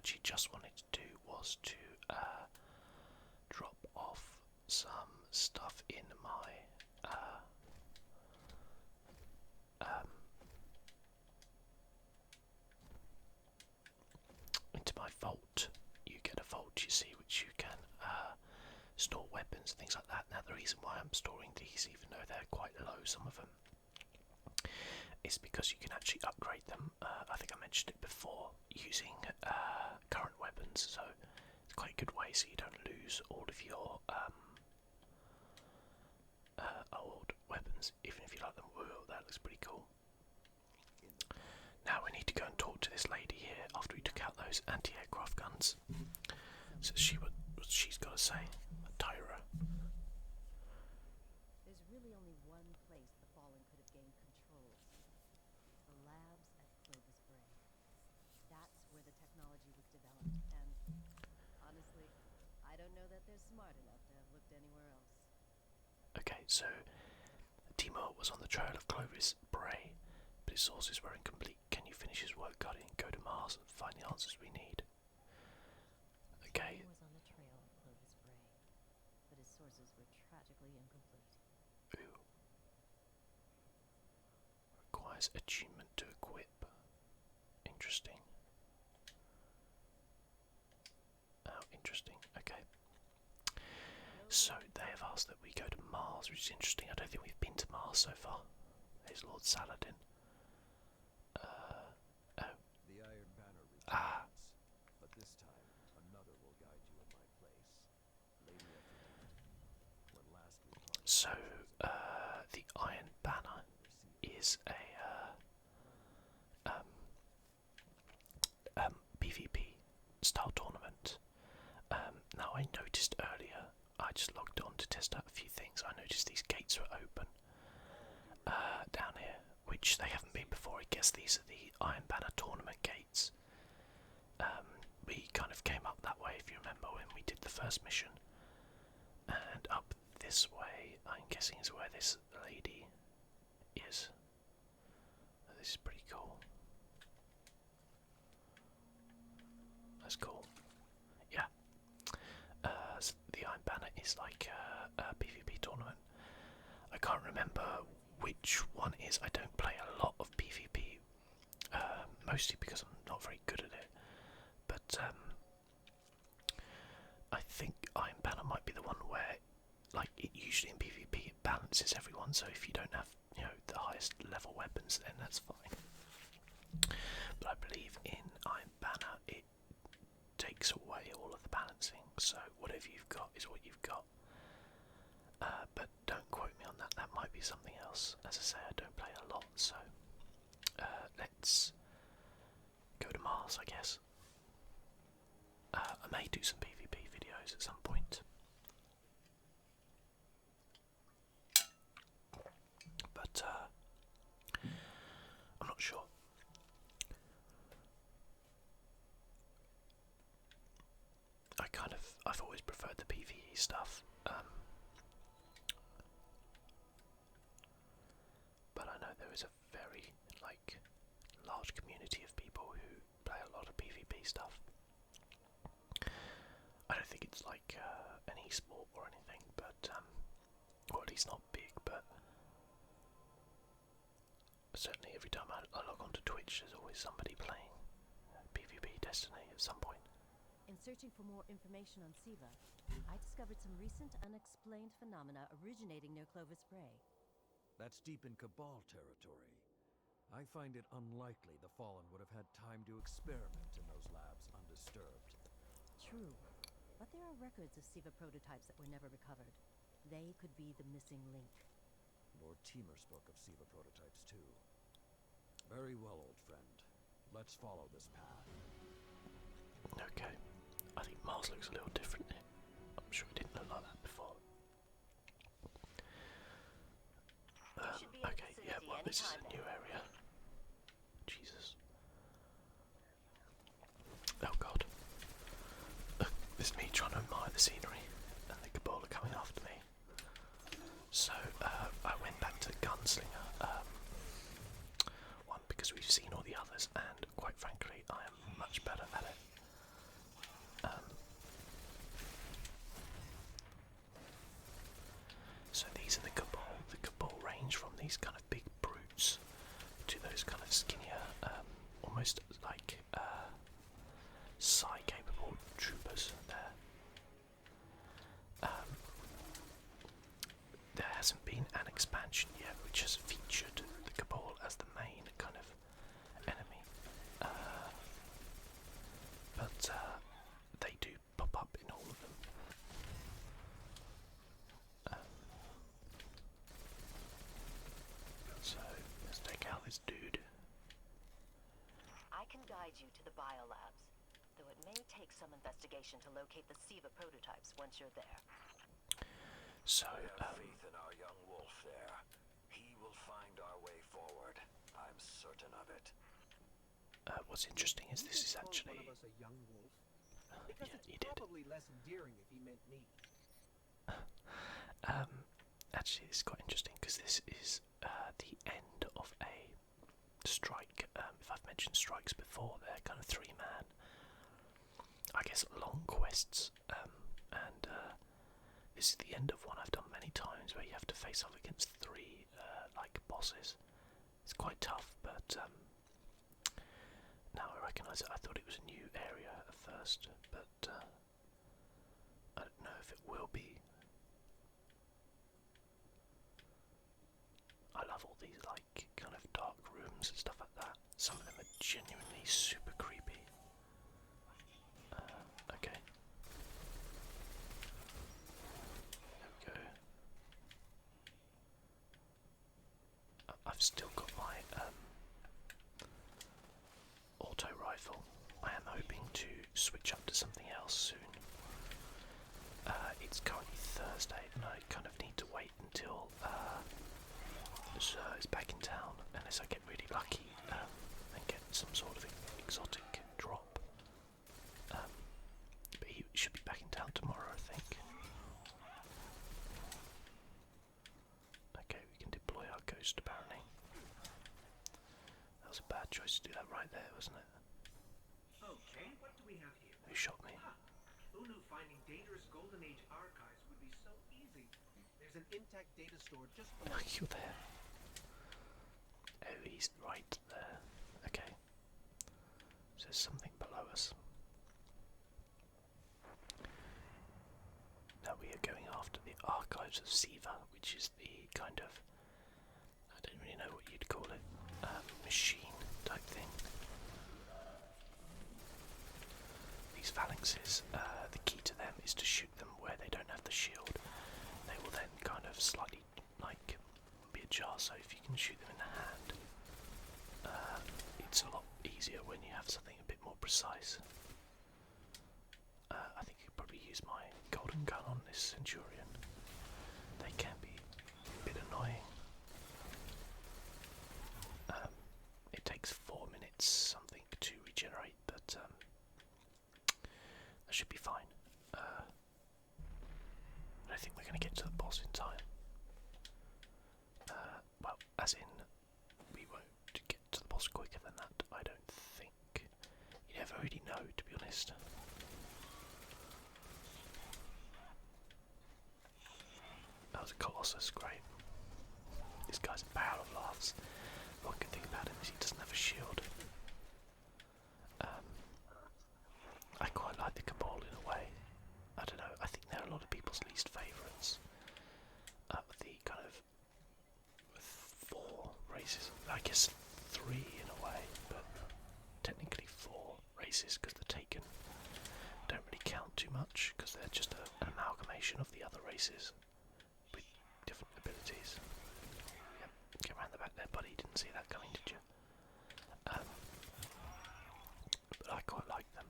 actually just wanted to do was to drop off some stuff in my into my vault. You get a vault, you see, which you can store weapons and things like that. Now the reason why I'm storing these, even though they're quite low, some of them, is because you can actually upgrade them. I think I mentioned it before, using current weapons, so it's quite a good way so you don't lose all of your old weapons, even if you like them. Whoa, that looks pretty cool. Now we need to go and talk to this lady here after we took out those anti-aircraft guns. So what she's got to say. Tyra. There's really only one place the Fallen could have gained control. The labs at Clovis Bray. That's where the technology was developed, and honestly, I don't know that they're smart enough to have looked anywhere else. Okay, so Timur was on the trail of Clovis Bray, but his sources were incomplete. Can you finish his work, Guardian? Go to Mars and find the answers we need. Okay. He was on the trail of Clovis Bray, but his sources were tragically incomplete. Ooh. Requires attunement to equip. Interesting. Oh, interesting. Okay. So they have asked that we go to Mars, which is interesting. I don't think we've been to Mars so far. There's Lord Saladin. The Iron Banner returns, but this time another will guide you in my place. Lady Aphrodite, when last we parted, So the Iron Banner is a PvP style tournament. Now I noticed earlier, I just logged on to test out a few things. I noticed these gates were open down here, which they haven't been before. I guess these are the Iron Banner tournament gates. We kind of came up that way, if you remember, when we did the first mission. And up this way, I'm guessing, is where this lady is. Oh, this is pretty cool. That's cool. Yeah. So the Iron Banner is like a PvP tournament. I can't remember which one is. I don't play a lot of PvP, mostly because I'm not very good at it. But I think Iron Banner might be the one where, like, it usually in PvP it balances everyone. So if you don't have, the highest level weapons, then that's fine. But I believe in Iron Banner it takes away all of the balancing. So whatever you've got is what you've got. But don't quote me on that. That might be something else. As I say, I don't play a lot, so let's go to Mars, I guess. I may do some PvP videos at some point. But I'm not sure. I've always preferred the PvE stuff. But I know there is a very, large community of people who play a lot of PvP stuff. I don't think it's like an e-sport or anything, but, or at least not big, but certainly every time I log on to Twitch, there's always somebody playing PvP Destiny at some point. In searching for more information on SIVA, I discovered some recent unexplained phenomena originating near Clovis Bray. that's deep in Cabal territory. I find it unlikely the Fallen would have had time to experiment in those labs undisturbed. True, but there are records of SIVA prototypes that were never recovered. They could be the missing link. Lord Timur spoke of SIVA prototypes too. Very well, old friend. Let's follow this path. Okay. I think Mars looks a little different here. I'm sure it didn't look like that before. Okay, yeah, well, this is a new area. Jesus. Oh god. This is me trying to admire the scenery, and the Cabal are coming after me. So, I went back to Gunslinger, one, because we've seen all the others, and quite frankly, I am much better at it. hasn't been an expansion yet which has featured the Cabal as the main kind of enemy. But they do pop up in all of them. So let's take out this dude. I can guide you to the biolabs, though it may take some investigation to locate the SIVA prototypes once you're there. So, I have faith in our young wolf there. He will find our way forward. I'm certain of it. what's interesting is this is actually... One of us a young wolf? Because yeah, it's he did. probably less endearing if he meant me. Actually, this is quite interesting because this is the end of a strike. If I've mentioned strikes before, they're kind of three-man, I guess, long quests. And this is the end of one I've done many times where you have to face off against three like bosses. It's quite tough, but now I recognise it. I thought it was a new area at first, but I don't know if it will be. I love all these like kind of dark rooms and stuff like that. Some of them are genuinely super creepy. Okay. There we go. I've still got my auto rifle. I am hoping to switch up to something else soon. It's currently Thursday and I kind of need to wait until is back in town unless I get really lucky and get some sort of exotic drop. But he should be back in town tomorrow, I think. Okay, we can deploy our ghost apparently. That was a bad choice to do that right there, wasn't it? Okay, what do we have here? Who shot me? Who knew finding dangerous Golden Age archives would be so easy? There's an intact data store just below. You're there. Oh, he's right there. Okay. So there's something below us. Now we are going after the archives of SIVA, which is the kind of, I don't really know what you'd call it, machine type thing. These phalanxes, the key to them is to shoot them where they don't have the shield. They will then kind of slightly like be ajar, so if you can shoot them in the hand, it's a lot easier when you have something a bit more precise. I think you could probably use my golden gun on this Centurion. They can be a bit annoying. It takes 4 minutes something to regenerate, but that should be fine. I don't think we're going to get to the boss in time. Well, as in, we won't get to the boss quicker than that, I don't think. You never really know, to be honest. That was a Colossus, great. This guy's a barrel of laughs. One good thing about him is he doesn't have a shield. I quite like the Cabal in a way. I don't know, I think they're a lot of people's least favourites. The kind of 4 races, I guess 3 in a way, but technically 4 races because the Taken don't really count too much because they're just an amalgamation of the other races with different abilities. Yep, get around the back there, buddy. Didn't see that coming, did you? But I quite like them.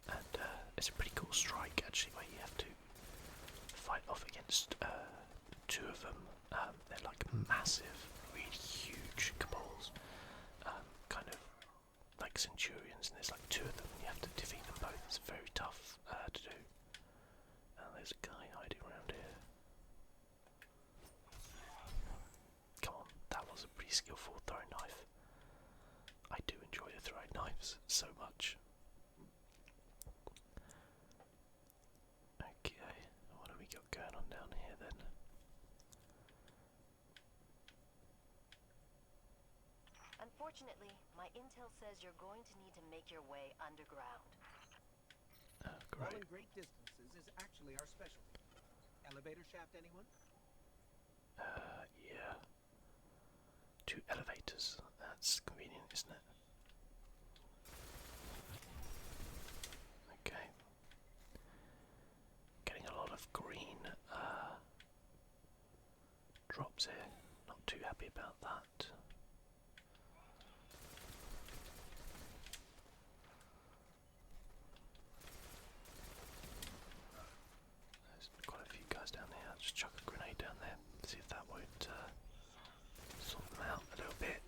And it's a pretty cool strike actually, where you have to fight off against 2 of them. They're like massive, really huge Cabals, kind of like Centurions, and there's like 2 of them, and you have to defeat them both. It's very tough to do. There's a guy hiding around here. Come on, that was a pretty skillful throwing knife. I do enjoy the throwing knives so much. Okay, what have we got going on down here then? Unfortunately, my intel says you're going to need to make your way underground. Oh, great. Falling great distances is actually our specialty. elevator shaft, anyone? Yeah. 2 elevators. That's convenient, isn't it? Okay. Getting a lot of green drops here. Not too happy about that. There's quite a few guys down there. I'll just chuck a grenade down there. See if that won't sort them out a little bit.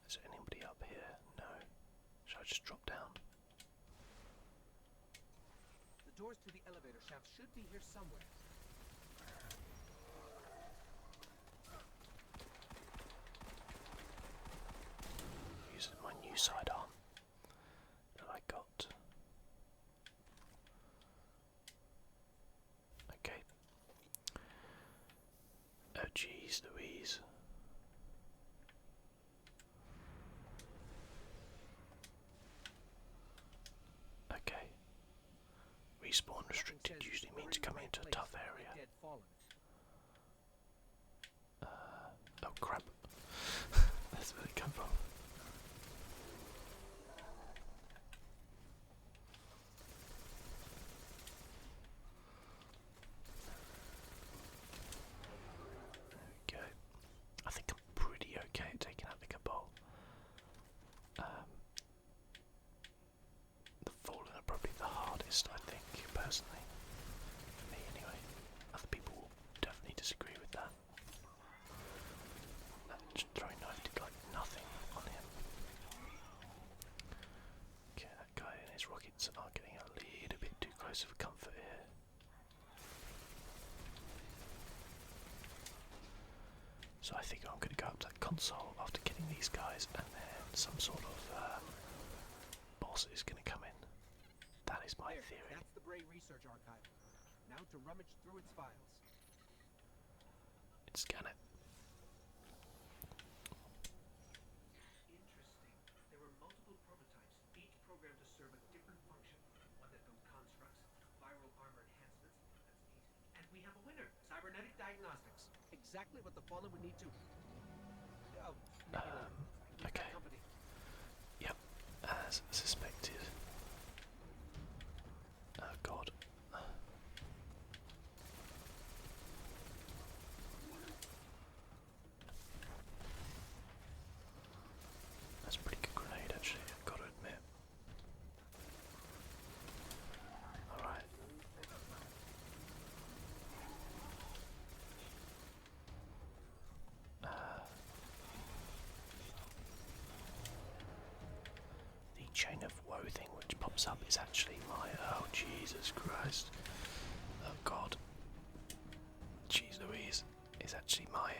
Is there anybody up here? No. Shall I just drop down? The doors to the elevator shaft should be here somewhere. Using my new sidearm that I got. Okay. Oh jeez Louise. Okay. Respawn restricted usually means coming into a tough area. Oh crap. That's where they come from. There we go. I think I'm pretty okay at taking out the Cabal. The Fallen are probably the hardest, I think, personally. For me, anyway. Other people will definitely disagree with that. That throwing knife did like nothing on him. Okay, that guy and his rockets are getting a little bit too close for comfort here. So I think I'm going to go up to that console after getting these guys, and then some sort of boss is going to come in. That is my theory. That's the Bray Research Archive. Now to rummage through its files. And scan it. Interesting. There were multiple prototypes, each programmed to serve a different function. One that built constructs, viral armor enhancements. That's neat. And we have a winner. Cybernetic diagnostics. Exactly what the Fallen would need to. Oh, keep okay. that company. Yep, as suspected. Oh god. That's a pretty good grenade actually, I've got to admit. Alright. The chain of woe thing which pops up is actually my... oh Jesus Christ. Oh god. Jeez Louise. Is actually my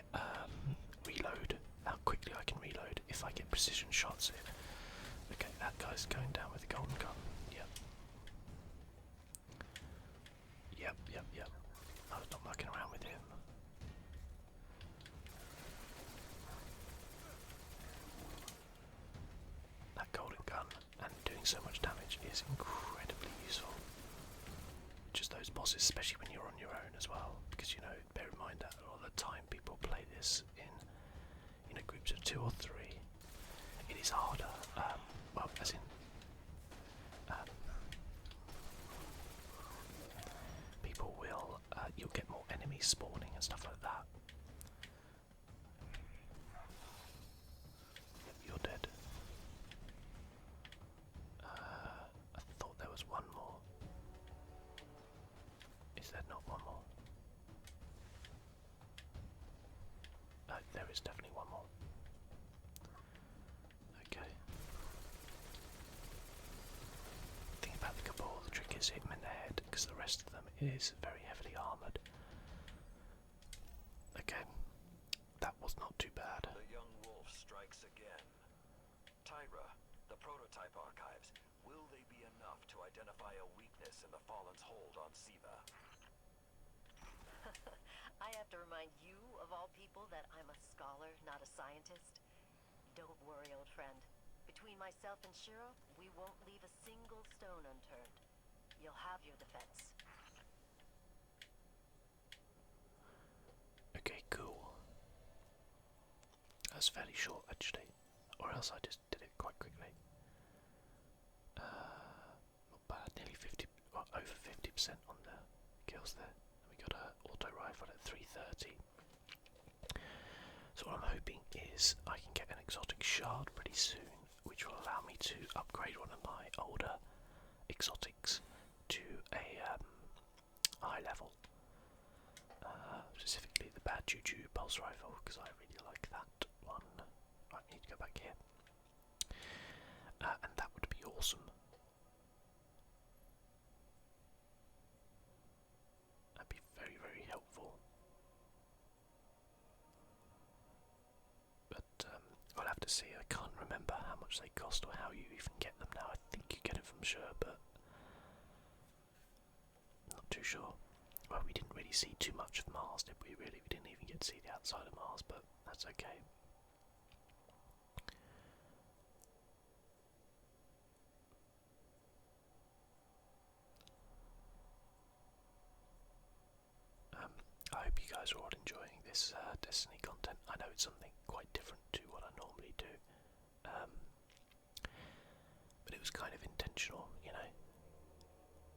reload. How quickly I can reload if I get precision shots in. Okay, that guy's going down with the golden gun. Yep. Yep. I was not mucking around with him. That golden gun and doing so much damage is incredibly useful. Just those bosses, especially when you're on your own as well, because you know, bear in mind that a lot of the time people play this in groups of 2 or 3. It is harder, well, as in people will, you'll get more enemies spawning and stuff like that. Yep, you're dead. I thought there was one more. Is there not one more? There is definitely one more. Okay. The thing about the Cabal, the trick is hit them in the head, because the rest of them is very heavily armoured. Okay. That was not too bad. The young wolf strikes again. Tyra, the prototype archives, will they be enough to identify a weakness in the Fallen's hold on SIVA? I have to remind you, of all people, that I'm a scholar, not a scientist. Don't worry, old friend. Between myself and Shiro, we won't leave a single stone unturned. You'll have your defense. Okay, cool. That's fairly short actually, or else I just did it quite quickly. Not bad, nearly 50, well, over 50% on the kills there. And we got a auto rifle at 330. So what I'm hoping is I can get an exotic shard pretty soon, which will allow me to upgrade one of my older exotics to a high level. Specifically the Bad Juju pulse rifle, because I really like that one. I need to go back here. And that would be awesome. That'd be very, very helpful. But I'll have to see. I can't remember how much they cost or how you even get them now. I think you get it from Sure, but not too sure. Well, we didn't really see too much of Mars, did we? Really, we didn't even get to see the outside of Mars, but that's okay. I hope you guys are all enjoying this Destiny content. I know it's something quite different to what I normally do, but it was kind of intentional, you know.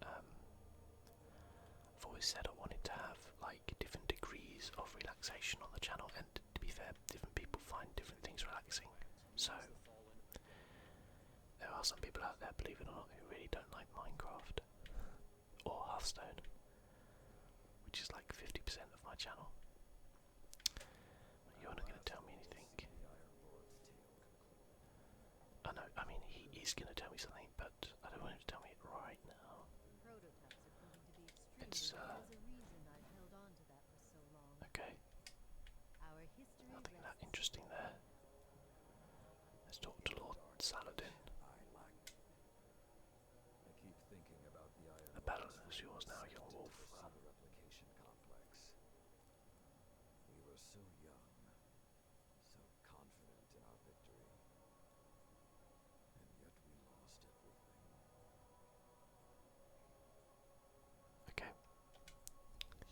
I've always said I wanted to have like different degrees of relaxation on the channel, and to be fair, different people find different things relaxing. So there are some people out there, believe it or not, who really don't like Minecraft or Hearthstone, which is like 50% of my channel. You're not going to tell me anything. I know, I mean, he is going to tell me something, but I don't want him to tell me it right now. Prototypes are proving to be It's, extremely There's a reason I've held on to that for so long. Okay, Our history nothing that rests interesting there. Let's talk to Lord Saladin. I keep thinking about the Iron The battle Lord's is yours now, young into wolf. the SIVA replication complex. We were so young, so confident in our victory, and yet we lost everything. Okay,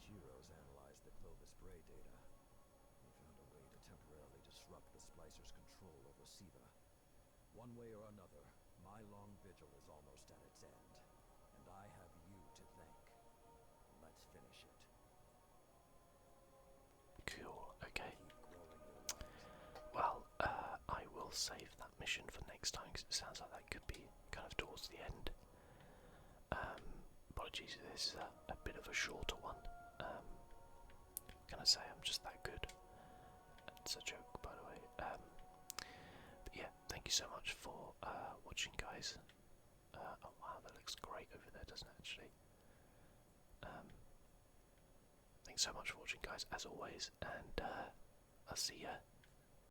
Shiro's analyzed the Clovis Bray data. He found a way to temporarily disrupt the Splicer's control over SIVA. One way or another, my long vigil is almost at its end, and I have you to thank. Let's finish it. cool, okay. Keep growing your light. Well, I will save that mission for next time, because it sounds like that could be kind of towards the end. Apologies if this is a bit of a shorter one. Can I say I'm just that good? That's a joke, by the way. But yeah, thank you so much for watching, guys. Oh wow, that looks great over there, doesn't it, actually? Thanks so much for watching, guys, as always, and I'll see ya